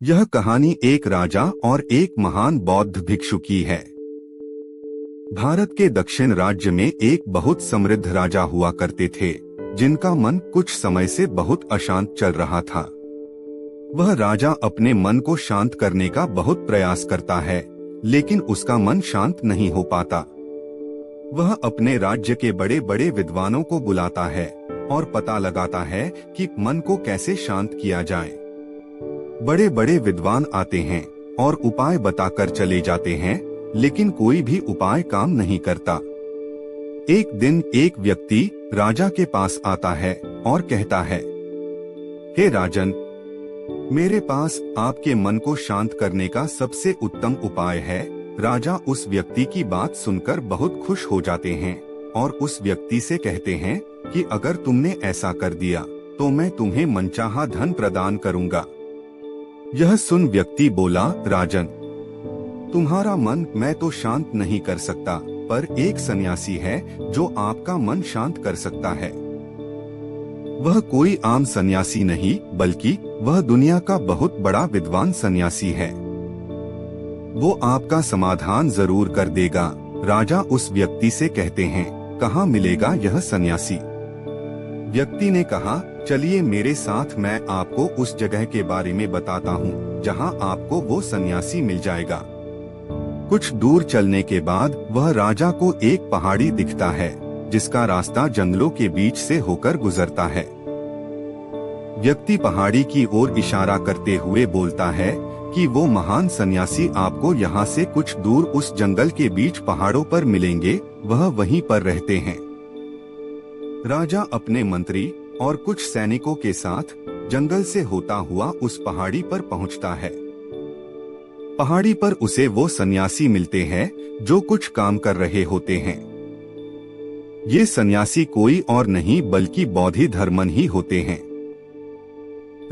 यह कहानी एक राजा और एक महान बौद्ध भिक्षु की है। भारत के दक्षिण राज्य में एक बहुत समृद्ध राजा हुआ करते थे, जिनका मन कुछ समय से बहुत अशांत चल रहा था। वह राजा अपने मन को शांत करने का बहुत प्रयास करता है, लेकिन उसका मन शांत नहीं हो पाता। वह अपने राज्य के बड़े बड़े विद्वानों को बुलाता है और पता लगाता है कि मन को कैसे शांत किया जाए। बड़े बड़े विद्वान आते हैं और उपाय बताकर चले जाते हैं, लेकिन कोई भी उपाय काम नहीं करता। एक दिन एक व्यक्ति राजा के पास आता है और कहता है, हे राजन, मेरे पास आपके मन को शांत करने का सबसे उत्तम उपाय है। राजा उस व्यक्ति की बात सुनकर बहुत खुश हो जाते हैं और उस व्यक्ति से कहते हैं कि अगर तुमने ऐसा कर दिया तो मैं तुम्हें मनचाहा धन प्रदान करूंगा। यह सुन व्यक्ति बोला, राजन, तुम्हारा मन मैं तो शांत नहीं कर सकता, पर एक सन्यासी है जो आपका मन शांत कर सकता है। वह कोई आम सन्यासी नहीं, बल्कि वह दुनिया का बहुत बड़ा विद्वान सन्यासी है। वो आपका समाधान जरूर कर देगा। राजा उस व्यक्ति से कहते हैं, कहाँ मिलेगा यह सन्यासी? व्यक्ति ने कहा, चलिए मेरे साथ, मैं आपको उस जगह के बारे में बताता हूँ जहाँ आपको वो सन्यासी मिल जाएगा। कुछ दूर चलने के बाद वह राजा को एक पहाड़ी दिखता है, जिसका रास्ता जंगलों के बीच से होकर गुजरता है। व्यक्ति पहाड़ी की ओर इशारा करते हुए बोलता है कि वो महान सन्यासी आपको यहाँ से कुछ दूर उस जंगल के बीच पहाड़ों पर मिलेंगे, वह वहीं पर रहते हैं। राजा अपने मंत्री और कुछ सैनिकों के साथ जंगल से होता हुआ उस पहाड़ी पर पहुंचता है। पहाड़ी पर उसे वो सन्यासी मिलते हैं जो कुछ काम कर रहे होते हैं। ये सन्यासी कोई और नहीं बल्कि बोधिधर्मन ही होते हैं।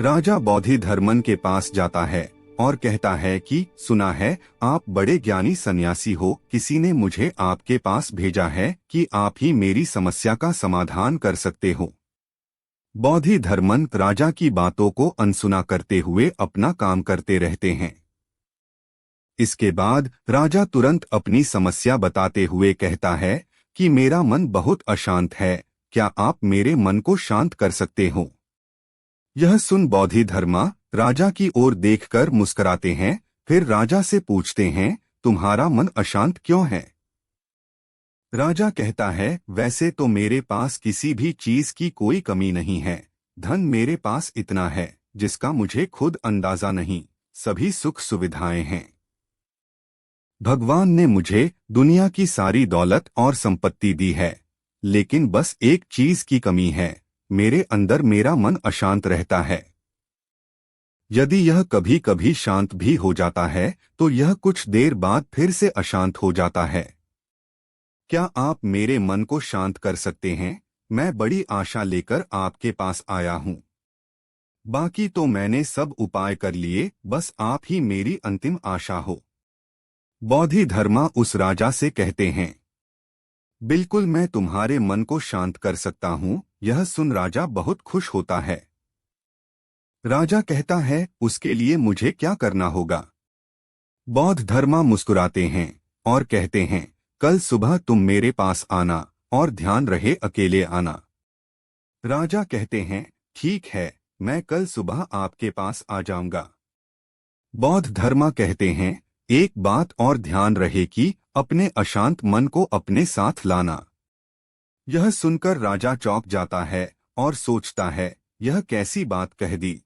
राजा बोधिधर्मन के पास जाता है और कहता है कि सुना है आप बड़े ज्ञानी सन्यासी हो, किसी ने मुझे आपके पास भेजा है कि आप ही मेरी समस्या का समाधान कर सकते हो। बोधिधर्मन राजा की बातों को अनसुना करते हुए अपना काम करते रहते हैं। इसके बाद राजा तुरंत अपनी समस्या बताते हुए कहता है कि मेरा मन बहुत अशांत है, क्या आप मेरे मन को शांत कर सकते हो? यह सुन बोधिधर्मा राजा की ओर देखकर मुस्कुराते हैं। फिर राजा से पूछते हैं, तुम्हारा मन अशांत क्यों है? राजा कहता है, वैसे तो मेरे पास किसी भी चीज की कोई कमी नहीं है। धन मेरे पास इतना है जिसका मुझे खुद अंदाजा नहीं। सभी सुख सुविधाएं हैं। भगवान ने मुझे दुनिया की सारी दौलत और संपत्ति दी है, लेकिन बस एक चीज की कमी है, मेरे अंदर मेरा मन अशांत रहता है। यदि यह कभी कभी शांत भी हो जाता है तो यह कुछ देर बाद फिर से अशांत हो जाता है। क्या आप मेरे मन को शांत कर सकते हैं? मैं बड़ी आशा लेकर आपके पास आया हूँ। बाकी तो मैंने सब उपाय कर लिए, बस आप ही मेरी अंतिम आशा हो। बोधिधर्मा उस राजा से कहते हैं, बिल्कुल मैं तुम्हारे मन को शांत कर सकता हूँ। यह सुन राजा बहुत खुश होता है। राजा कहता है, उसके लिए मुझे क्या करना होगा? बोधिधर्मा मुस्कुराते हैं और कहते हैं, कल सुबह तुम मेरे पास आना और ध्यान रहे अकेले आना। राजा कहते हैं, ठीक है, मैं कल सुबह आपके पास आ जाऊंगा। बोधिधर्मा कहते हैं, एक बात और ध्यान रहे कि अपने अशांत मन को अपने साथ लाना। यह सुनकर राजा चौंक जाता है और सोचता है, यह कैसी बात कह दी।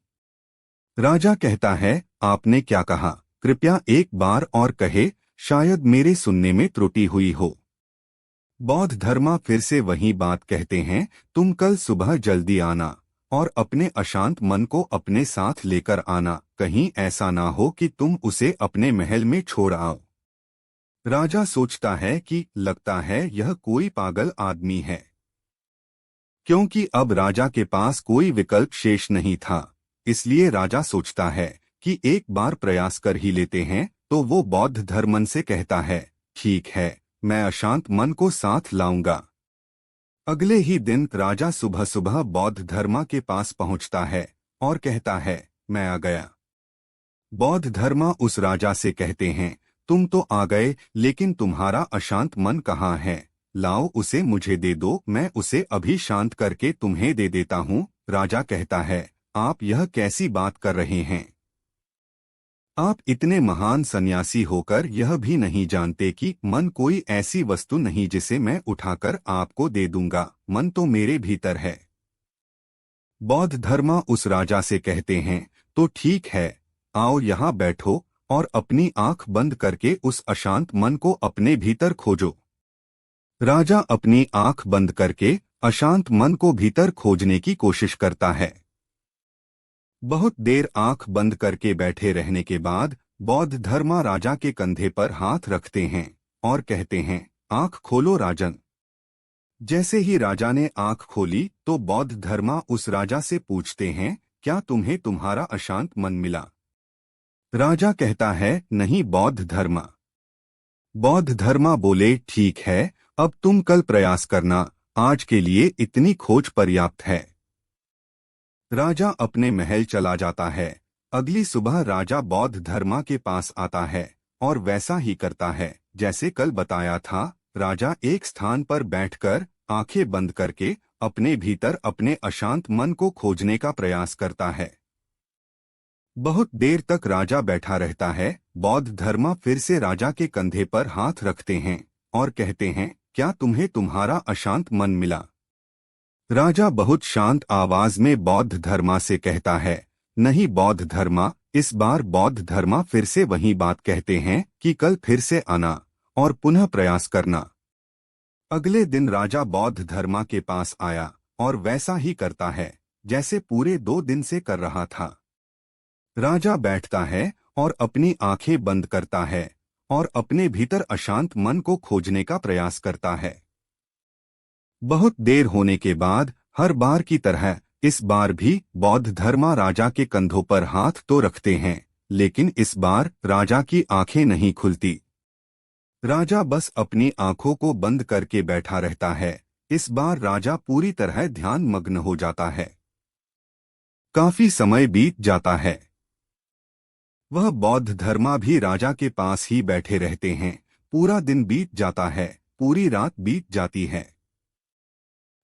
राजा कहता है, आपने क्या कहा? कृपया एक बार और कहे, शायद मेरे सुनने में त्रुटि हुई हो। बोधिधर्मा फिर से वही बात कहते हैं, तुम कल सुबह जल्दी आना और अपने अशांत मन को अपने साथ लेकर आना। कहीं ऐसा ना हो कि तुम उसे अपने महल में छोड़ आओ। राजा सोचता है कि लगता है यह कोई पागल आदमी है, क्योंकि अब राजा के पास कोई विकल्प शेष नहीं था। इसलिए राजा सोचता है कि एक बार प्रयास कर ही लेते हैं। तो वो बोधिधर्मन से कहता है, ठीक है, मैं अशांत मन को साथ लाऊंगा। अगले ही दिन राजा सुबह सुबह बोधिधर्मा के पास पहुंचता है और कहता है, मैं आ गया। बौद्ध धर्मा उस राजा से कहते हैं, तुम तो आ गए, लेकिन तुम्हारा अशांत मन कहाँ है? लाओ उसे मुझे दे दो, मैं उसे अभी शांत करके तुम्हें दे देता हूँ। राजा कहता है, आप यह कैसी बात कर रहे हैं? आप इतने महान सन्यासी होकर यह भी नहीं जानते कि मन कोई ऐसी वस्तु नहीं जिसे मैं उठाकर आपको दे दूंगा। मन तो मेरे भीतर है। बौद्ध धर्मा उस राजा से कहते हैं, तो ठीक है, आओ यहाँ बैठो और अपनी आंख बंद करके उस अशांत मन को अपने भीतर खोजो। राजा अपनी आंख बंद करके अशांत मन को भीतर खोजने की कोशिश करता है। बहुत देर आंख बंद करके बैठे रहने के बाद बौद्ध धर्मा राजा के कंधे पर हाथ रखते हैं और कहते हैं, आंख खोलो राजन। जैसे ही राजा ने आंख खोली तो बौद्ध धर्मा उस राजा से पूछते हैं, क्या तुम्हें तुम्हारा अशांत मन मिला? राजा कहता है, नहीं बौद्ध धर्मा। बौद्ध धर्मा बोले, ठीक है, अब तुम कल प्रयास करना, आज के लिए इतनी खोज पर्याप्त है। राजा अपने महल चला जाता है। अगली सुबह राजा बौद्ध धर्मा के पास आता है और वैसा ही करता है जैसे कल बताया था। राजा एक स्थान पर बैठकर आंखें बंद करके अपने भीतर अपने अशांत मन को खोजने का प्रयास करता है। बहुत देर तक राजा बैठा रहता है। बौद्ध धर्मा फिर से राजा के कंधे पर हाथ रखते हैं और कहते हैं, क्या तुम्हें तुम्हारा अशांत मन मिला? राजा बहुत शांत आवाज में बौद्ध धर्मा से कहता है, नहीं बौद्ध धर्मा। इस बार बौद्ध धर्मा फिर से वही बात कहते हैं कि कल फिर से आना और पुनः प्रयास करना। अगले दिन राजा बौद्ध धर्मा के पास आया और वैसा ही करता है जैसे पूरे 2 दिन से कर रहा था। राजा बैठता है और अपनी आंखें बंद करता है और अपने भीतर अशांत मन को खोजने का प्रयास करता है। बहुत देर होने के बाद हर बार की तरह इस बार भी बौद्ध धर्मा राजा के कंधों पर हाथ तो रखते हैं, लेकिन इस बार राजा की आंखें नहीं खुलती। राजा बस अपनी आंखों को बंद करके बैठा रहता है। इस बार राजा पूरी तरह ध्यान मग्न हो जाता है। काफी समय बीत जाता है। वह बौद्ध धर्मा भी राजा के पास ही बैठे रहते हैं। पूरा दिन बीत जाता है, पूरी रात बीत जाती है।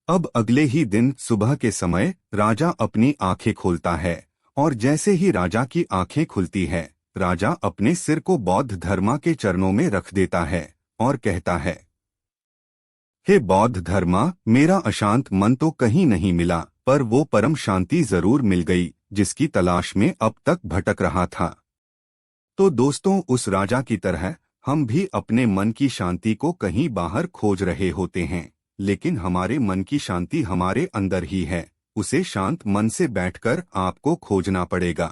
अब अगले ही दिन सुबह के समय राजा अपनी आंखें खोलता है और जैसे ही राजा की आंखें खुलती है, राजा अपने सिर को बौद्ध धर्मा के चरणों में रख देता है और कहता है, हे बौद्ध धर्मा, मेरा अशांत मन तो कहीं नहीं मिला, पर वो परम शांति जरूर मिल गई जिसकी तलाश में अब तक भटक रहा था। तो दोस्तों, उस राजा की तरह हम भी अपने मन की शांति को कहीं बाहर खोज रहे होते हैं, लेकिन हमारे मन की शांति हमारे अंदर ही है। उसे शांत मन से बैठकर आपको खोजना पड़ेगा।